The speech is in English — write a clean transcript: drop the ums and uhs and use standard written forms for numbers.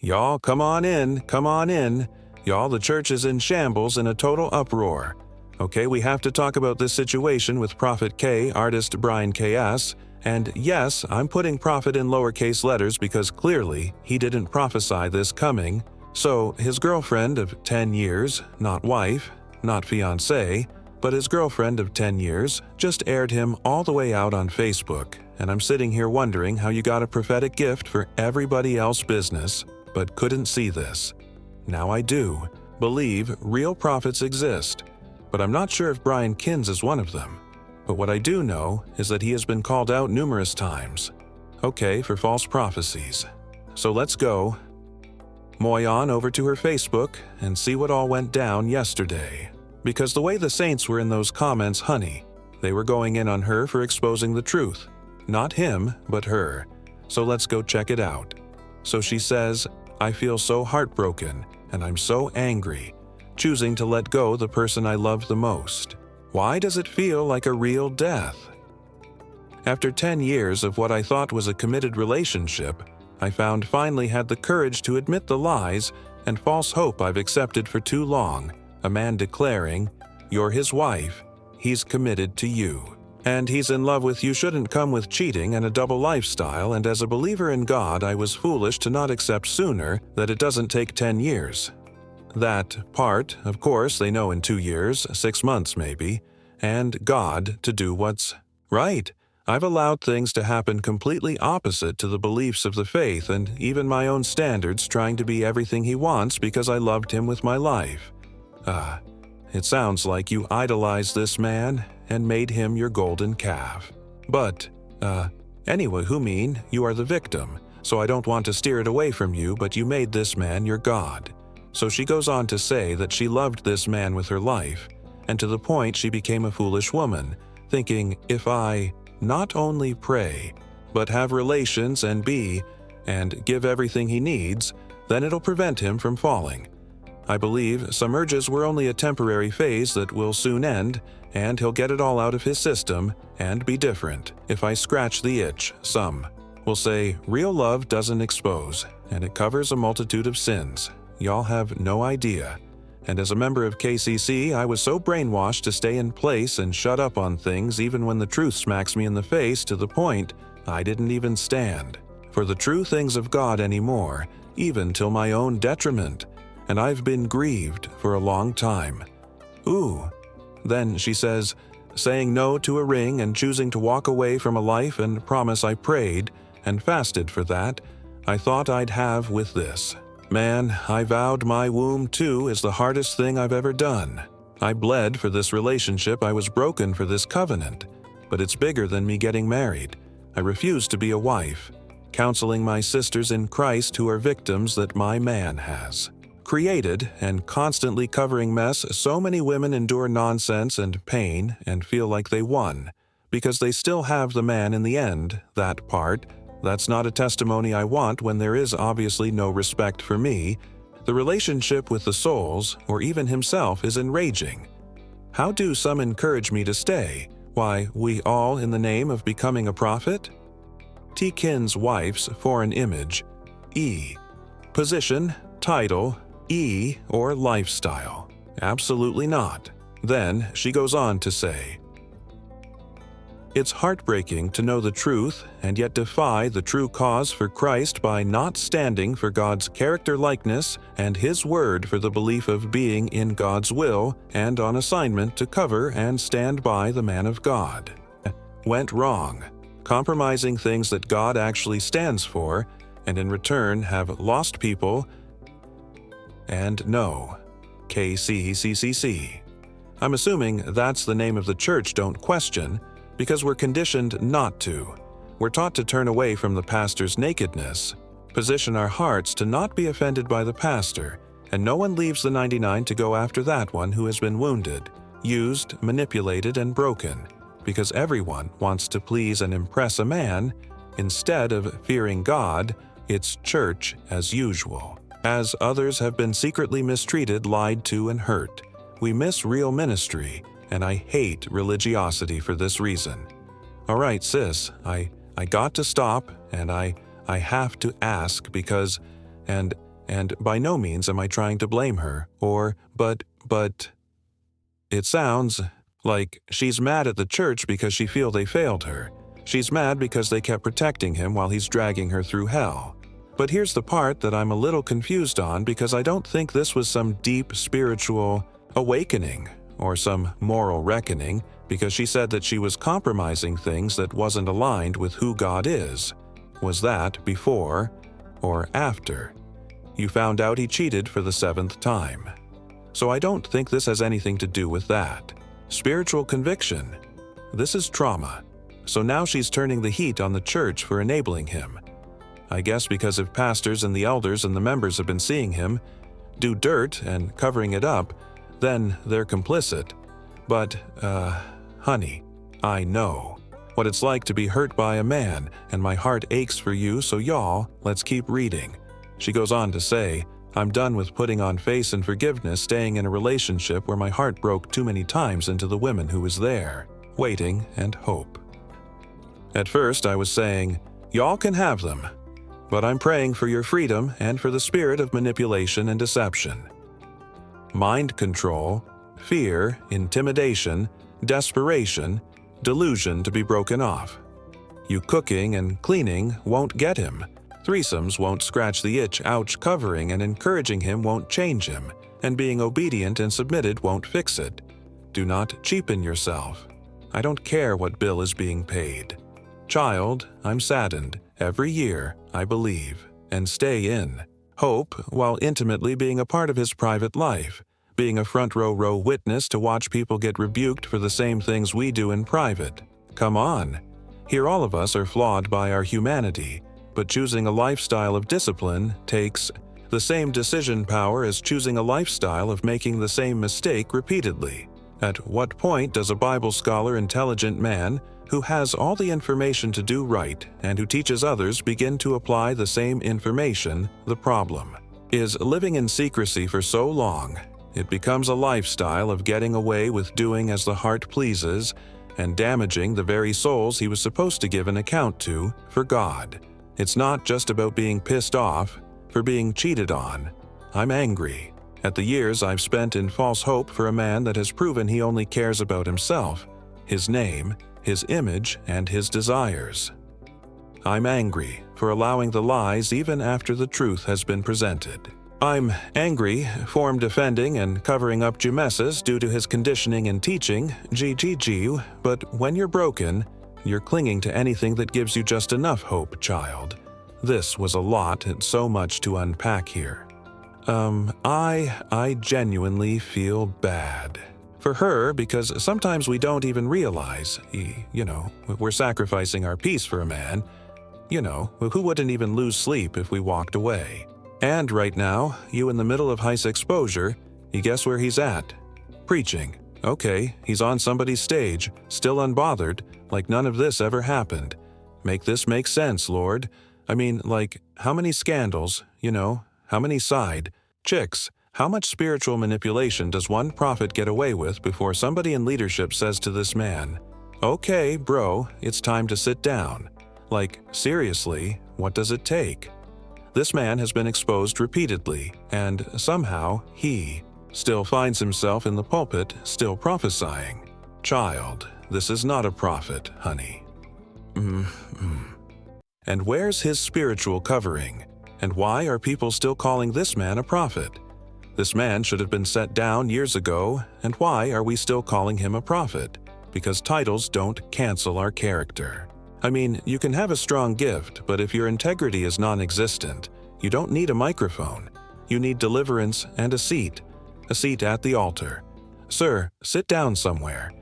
Y'all, come on in, come on in. Y'all, the church is in shambles in a total uproar. Okay, we have to talk about this situation with Prophet K, artist Brian K.S., and yes, I'm putting prophet in lowercase letters because clearly he didn't prophesy this coming. So his girlfriend of 10 years, not wife, not fiancée, but his girlfriend of 10 years, just aired him all the way out on Facebook, and I'm sitting here wondering how you got a prophetic gift for everybody else's business, but couldn't see this. Now I do believe real prophets exist, but I'm not sure if Brian Kins is one of them. But what I do know is that he has been called out numerous times. Okay, for false prophecies. So let's go on over to her Facebook and see what all went down yesterday. Because the way the saints were in those comments, honey, they were going in on her for exposing the truth. Not him, but her. So let's go check it out. So she says, I feel so heartbroken and I'm so angry, choosing to let go the person I love the most. Why does it feel like a real death? After 10 years of what I thought was a committed relationship, I finally had the courage to admit the lies and false hope I've accepted for too long. A man declaring, "You're his wife, he's committed to you. And he's in love with you shouldn't come with cheating and a double lifestyle, and as a believer in God, I was foolish to not accept sooner that it doesn't take 10 years. That part, of course, they know in 2 years, 6 months maybe, and God to do what's right. I've allowed things to happen completely opposite to the beliefs of the faith and even my own standards, trying to be everything he wants because I loved him with my life. It sounds like you idolized this man and made him your golden calf. But, anyway, you are the victim, so I don't want to steer it away from you, but you made this man your God." So she goes on to say that she loved this man with her life, and to the point she became a foolish woman, thinking, if I not only pray, but have relations and give everything he needs, then it'll prevent him from falling. I believe some urges were only a temporary phase that will soon end, and he'll get it all out of his system and be different. If I scratch the itch, some will say, real love doesn't expose, and it covers a multitude of sins. Y'all have no idea. And as a member of KCC, I was so brainwashed to stay in place and shut up on things even when the truth smacks me in the face, to the point I didn't even stand for the true things of God anymore, even till my own detriment. And I've been grieved for a long time. Ooh. Then she says, saying no to a ring and choosing to walk away from a life and promise I prayed and fasted for that, I thought I'd have with this. Man, I vowed my womb too is the hardest thing I've ever done. I bled for this relationship, I was broken for this covenant. But it's bigger than me getting married. I refuse to be a wife, counseling my sisters in Christ who are victims that my man has created, and constantly covering mess. So many women endure nonsense and pain and feel like they won, because they still have the man in the end. That part, that's not a testimony I want when there is obviously no respect for me. The relationship with the souls, or even himself, is enraging. How do some encourage me to stay? Why, we all in the name of becoming a prophet? T. Kin's wife's foreign image. E. Position, title, E, or lifestyle. Absolutely not. Then she goes on to say, it's heartbreaking to know the truth and yet defy the true cause for Christ by not standing for God's character likeness and His word for the belief of being in God's will and on assignment to cover and stand by the man of God. Went wrong, compromising things that God actually stands for, and in return have lost people. And no, KCCCC. I'm assuming that's the name of the church, don't question, because we're conditioned not to. We're taught to turn away from the pastor's nakedness, position our hearts to not be offended by the pastor, and no one leaves the 99 to go after that one who has been wounded, used, manipulated, and broken, because everyone wants to please and impress a man. Instead of fearing God, it's church as usual. As others have been secretly mistreated, lied to, and hurt, we miss real ministry, and I hate religiosity for this reason. All right, sis, I got to stop, and I have to ask because, and and by no means am I trying to blame her, but it sounds like she's mad at the church because she feel they failed her. She's mad because they kept protecting him while he's dragging her through hell. But here's the part that I'm a little confused on, because I don't think this was some deep spiritual awakening or some moral reckoning, because she said that she was compromising things that wasn't aligned with who God is. Was that before or after you found out he cheated for the 7th time? So I don't think this has anything to do with that. Spiritual conviction. This is trauma. So now she's turning the heat on the church for enabling him. I guess because if pastors and the elders and the members have been seeing him do dirt and covering it up, then they're complicit. But, honey, I know what it's like to be hurt by a man, and my heart aches for you, so y'all, let's keep reading. She goes on to say, I'm done with putting on face and forgiveness, staying in a relationship where my heart broke too many times into the women who was there, waiting and hope. At first I was saying, y'all can have them, but I'm praying for your freedom and for the spirit of manipulation and deception. Mind control, fear, intimidation, desperation, delusion to be broken off. You cooking and cleaning won't get him. Threesomes won't scratch the itch. Ouch. Covering and encouraging him won't change him, and being obedient and submitted won't fix it. Do not cheapen yourself. I don't care what bill is being paid. Child, I'm saddened. Every year, I believe, and stay in hope while intimately being a part of his private life, being a front row witness to watch people get rebuked for the same things we do in private. Come on. Here all of us are flawed by our humanity, but choosing a lifestyle of discipline takes the same decision power as choosing a lifestyle of making the same mistake repeatedly. At what point does a Bible scholar, intelligent man, who has all the information to do right and who teaches others begin to apply the same information? The problem is living in secrecy for so long, it becomes a lifestyle of getting away with doing as the heart pleases and damaging the very souls he was supposed to give an account to for God. It's not just about being pissed off for being cheated on. I'm angry at the years I've spent in false hope for a man that has proven he only cares about himself, his name, his image, and his desires. I'm angry for allowing the lies even after the truth has been presented. I'm angry for him defending and covering up messes due to his conditioning and teaching, but when you're broken, you're clinging to anything that gives you just enough hope, child. This was a lot and so much to unpack here. I genuinely feel bad for her, because sometimes we don't even realize, we're sacrificing our peace for a man, who wouldn't even lose sleep if we walked away. And right now, you in the middle of heist exposure, you guess where he's at? Preaching. Okay, he's on somebody's stage, still unbothered, like none of this ever happened. Make this make sense, Lord. I mean, like, how many scandals, how many side chicks? How much spiritual manipulation does one prophet get away with before somebody in leadership says to this man, okay, bro, it's time to sit down? Like, seriously, what does it take? This man has been exposed repeatedly, and somehow he still finds himself in the pulpit, still prophesying. Child, this is not a prophet, honey. And where's his spiritual covering? And why are people still calling this man a prophet? This man should have been set down years ago, and why are we still calling him a prophet? Because titles don't cancel our character. I mean, you can have a strong gift, but if your integrity is non-existent, you don't need a microphone. You need deliverance and a seat at the altar. Sir, sit down somewhere.